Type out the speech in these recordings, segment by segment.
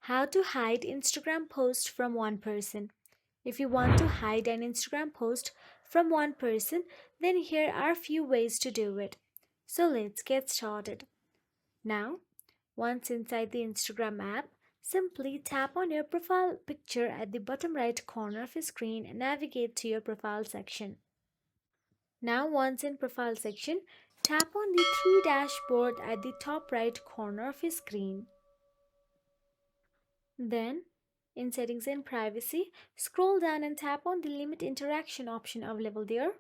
How to hide Instagram post from one person. If you want to hide an Instagram post from one person, then here are a few ways to do it. So let's get started. Now, once inside the Instagram app, simply tap on your profile picture at the bottom right corner of your screen and navigate to your profile section. Now, once in profile section, tap on the three dashboard at the top right corner of your screen. Then, in Settings and Privacy, scroll down and tap on the Limit Interaction option available there.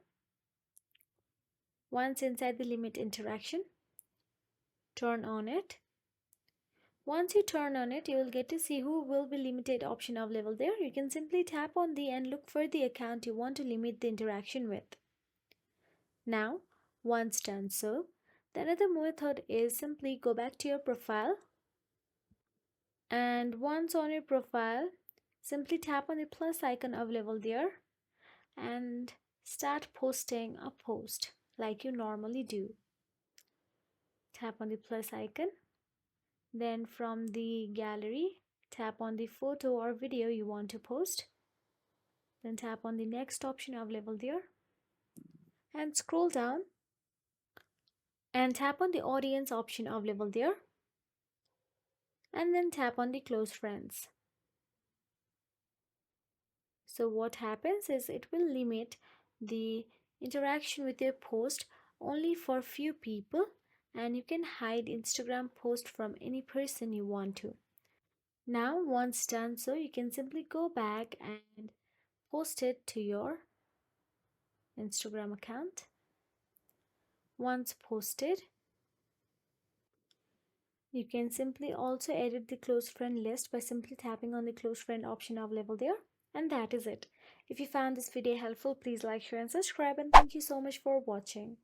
Once inside the Limit Interaction, turn on it. Once you turn on it, you will get to see who will be limited option available there. You can simply tap on the and look for the account you want to limit the interaction with. Now, once done so, the another method is simply go back to your profile, and once on your profile, simply tap on the plus icon available there and start posting a post like you normally do. Tap on the plus icon, then from the gallery, tap on the photo or video you want to post, then tap on the next option available there and scroll down and tap on the audience option available there and then tap on the close friends. So what happens is it will limit the interaction with your post only for few people, and you can hide Instagram post from any person you want to. Now once done so, you can simply go back and post it to your Instagram account. Once posted, you can simply also edit the close friend list by simply tapping on the close friend option available there. And that is it. If you found this video helpful, please like, share and subscribe, and thank you so much for watching.